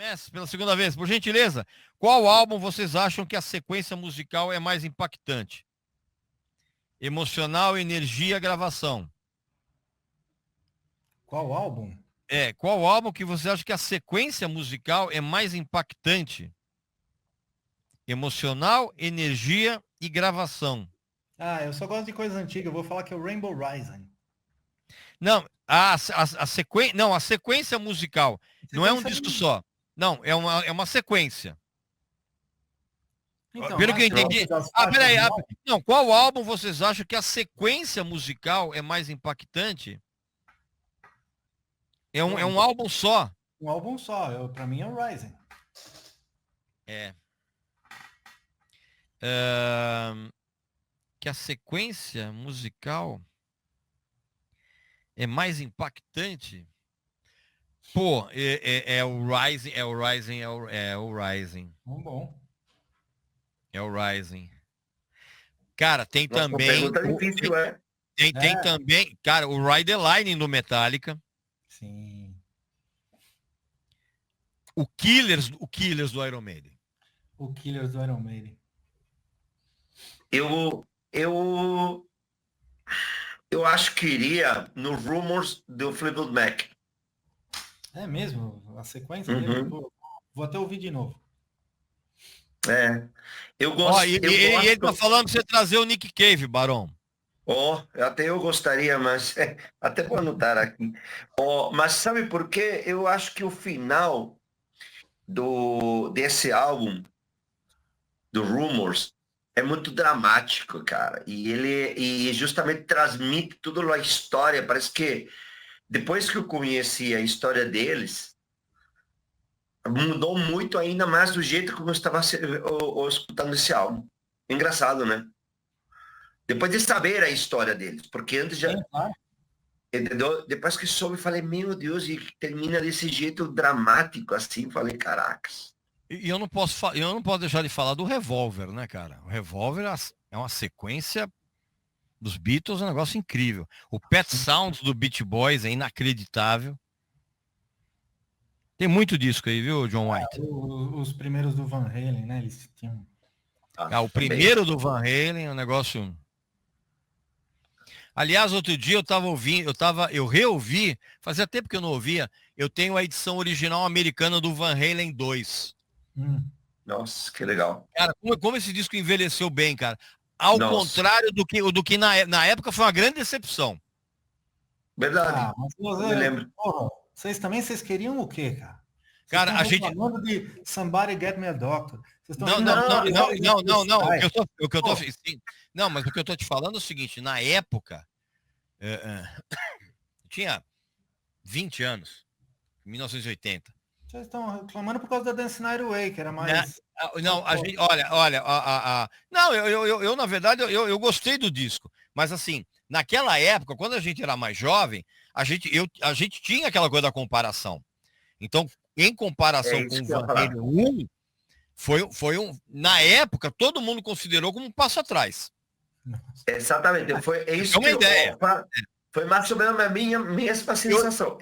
Mestre, pela segunda vez, por gentileza, qual álbum vocês acham que a sequência musical é mais impactante? Emocional, energia, gravação. Qual álbum? Qual álbum que você acha que a sequência musical é mais impactante? Emocional, energia e gravação. Eu só gosto de coisa antiga. Eu vou falar que é o Rainbow Rising. Não, a sequência musical. Não é um disco só. Não, é uma sequência. Então, pelo que eu entendi. Peraí. Não, qual álbum vocês acham que a sequência musical é mais impactante? É um álbum só. Um álbum só. Pra mim é o Rising. Que a sequência musical é mais impactante? Pô, é o Rising, é o Rising. Bom. É o Rising. Cara, tem Nossa, também. Pergunta difícil, Tem também, cara, o Ride the Lightning do Metallica. Sim. O Killers do Iron Maiden. O Killers do Iron Maiden. Eu acho que iria no Rumors do Fleetwood Mac. É mesmo? A sequência dele? Vou até ouvir de novo. Eu gosto. E ele tá falando pra você trazer o Nick Cave, Barão. Até eu gostaria, mas até vou anotar aqui. Mas sabe por quê? Eu acho que o final desse álbum, do Rumors, é muito dramático, cara. E justamente transmite tudo a história. Parece que depois que eu conheci a história deles, mudou muito ainda mais do jeito como eu estava escutando esse álbum. Engraçado, né? Depois de saber a história deles, porque antes já... Entendeu? Depois que soube, falei, meu Deus, e termina desse jeito dramático, assim, falei, caracas. E eu não posso deixar de falar do Revolver, né, cara? O Revolver é uma sequência dos Beatles, um negócio incrível. O Pet Sounds do Beach Boys é inacreditável. Tem muito disco aí, viu, John White? Os primeiros do Van Halen, né? Eles tinham... o primeiro do Van Halen é um negócio... Aliás, outro dia eu reouvi, fazia tempo que eu não ouvia, eu tenho a edição original americana do Van Halen 2. Nossa, que legal. Cara, como esse disco envelheceu bem, cara. Ao contrário do que na época foi uma grande decepção. Verdade. Mas eu me lembro. Porra, vocês queriam o quê, cara? Cara, a gente falando de Somebody Get Me a Doctor. Não, mas o que eu tô te falando é o seguinte, na época, tinha 20 anos, 1980. Vocês estão reclamando por causa da Dance Night Away, que era mais... Não, a gente, olha, não, eu na verdade, eu gostei do disco, mas assim, naquela época, quando a gente era mais jovem, a gente tinha aquela coisa da comparação. Então, em comparação com o Van Halen 1, na época, todo mundo considerou como um passo atrás. Exatamente, é isso uma ideia. Foi mais ou menos a minha mesma sensação.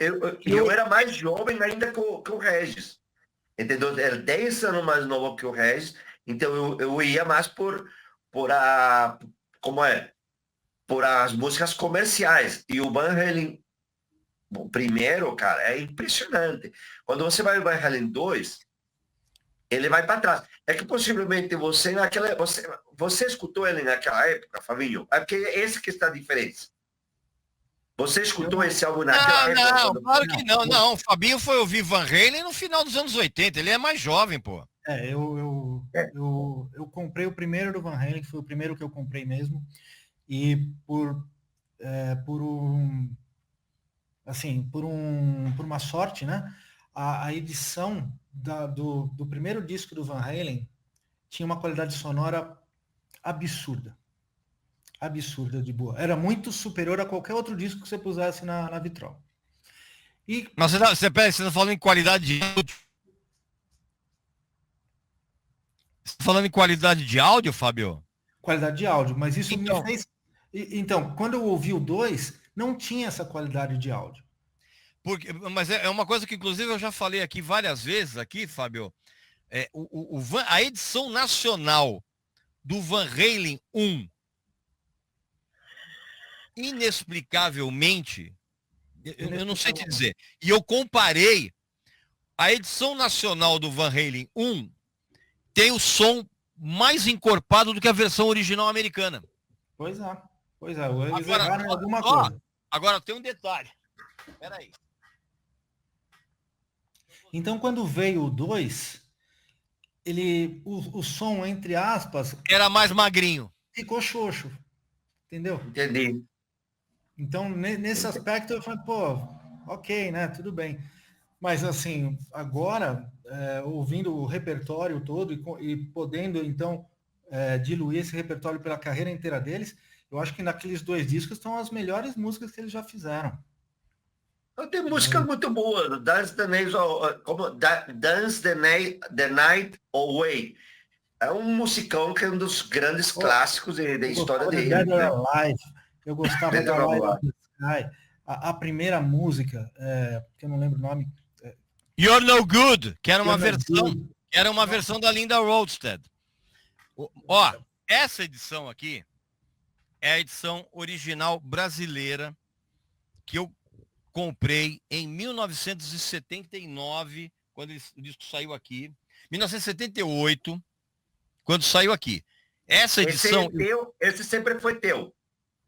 Eu era mais jovem ainda que o Regis, entendeu? Era 10 anos mais novo que o Regis, então eu ia mais por as músicas comerciais. E o Van Halen, o primeiro, cara, é impressionante. Quando você vai ao Van Halen 2, ele vai para trás. É que possivelmente você escutou ele naquela época, Fabinho? É porque esse que está a diferença. Você escutou esse álbum naquela época? Não, claro que não. Não, o Fabinho foi ouvir Van Halen no final dos anos 80. Ele é mais jovem, pô. Eu comprei o primeiro do Van Halen, que foi o primeiro que eu comprei mesmo. E por uma sorte, né? A edição do primeiro disco do Van Halen tinha uma qualidade sonora absurda de boa. Era muito superior a qualquer outro disco que você pusesse na vitrola. Mas você tá falando em qualidade de áudio? Você tá falando em qualidade de áudio, Fábio? Qualidade de áudio, mas isso me fez... Então, quando eu ouvi o 2, não tinha essa qualidade de áudio. Mas é uma coisa que, inclusive, eu já falei aqui várias vezes, aqui, Fábio. A edição nacional do Van Halen 1, inexplicavelmente, eu não sei te dizer. E eu comparei a edição nacional do Van Halen 1 tem o som mais encorpado do que a versão original americana. Pois é. Eles erraram em alguma coisa. Agora tem um detalhe. Peraí. Então, quando veio o 2, o som, entre aspas, era mais magrinho. Ficou xoxo. Entendeu? Entendi. Então, nesse aspecto, eu falei, pô, ok, né? Tudo bem. Mas, assim, agora, ouvindo o repertório todo e podendo, então, diluir esse repertório pela carreira inteira deles, eu acho que naqueles 2 discos estão as melhores músicas que eles já fizeram. Tem música muito boa. Dance the Night Away. É um musicão que é um dos grandes clássicos da história dele. Dead or Alive. Eu gostava da Light of the Sky. A primeira música, que eu não lembro o nome. You're No Good, que era uma versão da Linda Ronstadt. Ó, essa edição aqui é a edição original brasileira que eu comprei em 1979, quando o disco saiu aqui. 1978, quando saiu aqui. Essa edição... Esse sempre foi teu?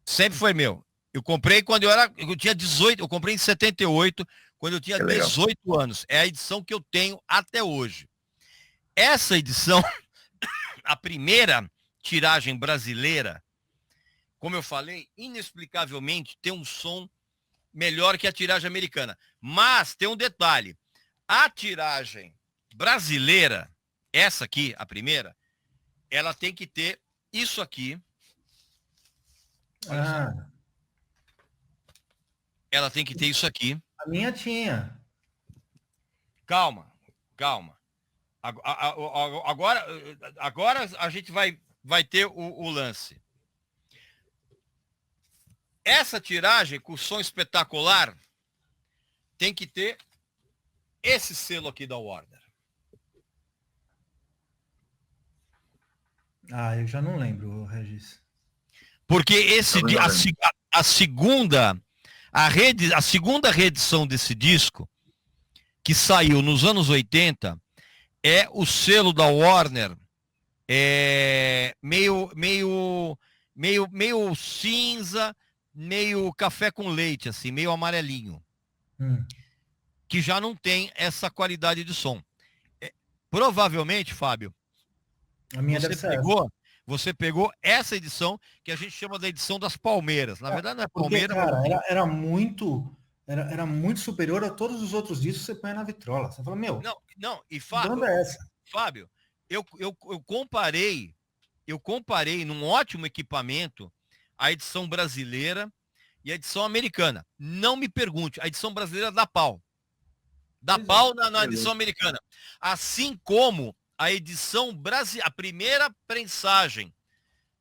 Sempre foi meu. Eu comprei quando eu tinha 18, eu comprei em 78, quando eu tinha 18 anos. É a edição que eu tenho até hoje. Essa edição, a primeira tiragem brasileira, como eu falei, inexplicavelmente tem um som melhor que a tiragem americana. Mas tem um detalhe. A tiragem brasileira, essa aqui, a primeira, ela tem que ter isso aqui. Ela tem que ter isso aqui. A minha tinha. Calma. Agora a gente vai ter o lance. Essa tiragem com som espetacular tem que ter esse selo aqui da Warner. Eu já não lembro, Regis. Porque a segunda reedição desse disco, que saiu nos anos 80, é o selo da Warner, meio cinza, meio café com leite, assim, meio amarelinho. Que já não tem essa qualidade de som. Provavelmente, Fábio, a minha você pegou essa edição que a gente chama da edição das Palmeiras. Na verdade não é Palmeiras. Cara, era muito superior a todos os outros discos que você põe na vitrola. Você fala, meu... Não, e Fábio, Fábio, eu comparei num ótimo equipamento a edição brasileira e a edição americana. Não me pergunte, a edição brasileira dá pau. Dá pau na edição americana. Assim como a edição brasileira, a primeira prensagem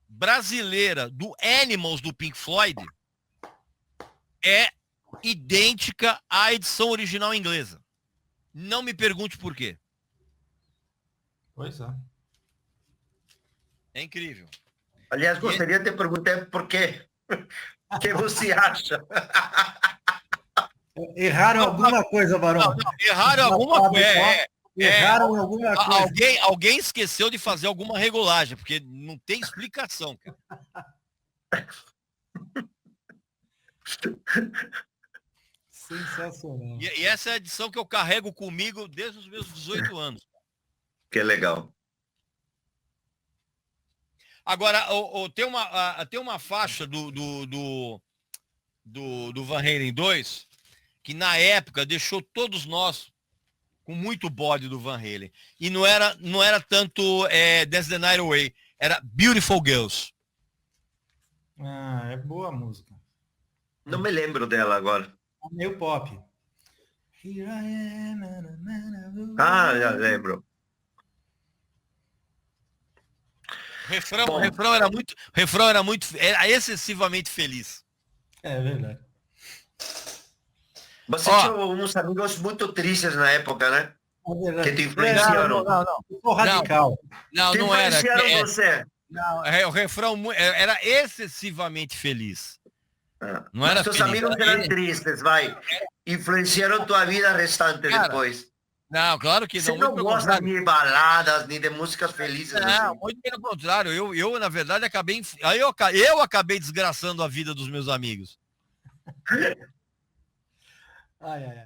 brasileira do Animals do Pink Floyd é idêntica à edição original inglesa. Não me pergunte por quê. Pois é. É incrível. Aliás, gostaria de perguntar por quê. O que você acha? Erraram alguma coisa, Barão. Erraram alguma coisa. Erraram alguma coisa. Alguém esqueceu de fazer alguma regulagem, porque não tem explicação, cara. Sensacional. E essa é a edição que eu carrego comigo desde os meus 18 anos. Que legal. Agora, tem uma faixa do Van Halen 2 que na época deixou todos nós com muito bode do Van Halen. E não era tanto Dance the Night Away, era Beautiful Girls. É boa a música. Não me lembro dela agora. É meio pop. Já lembro. O refrão era excessivamente feliz. É verdade. Você tinha uns amigos muito tristes na época, né? Que te influenciaram. Não. Radical. Não era. Você. Não, o refrão era excessivamente feliz. Não era seus feliz. Amigos eram tristes, vai. Influenciaram tua vida restante depois. Não, claro que não. Você não gosta nem de baladas, nem de músicas felizes. Não, assim. muito pelo contrário. Eu na verdade, acabei... Eu acabei desgraçando a vida dos meus amigos. Ai.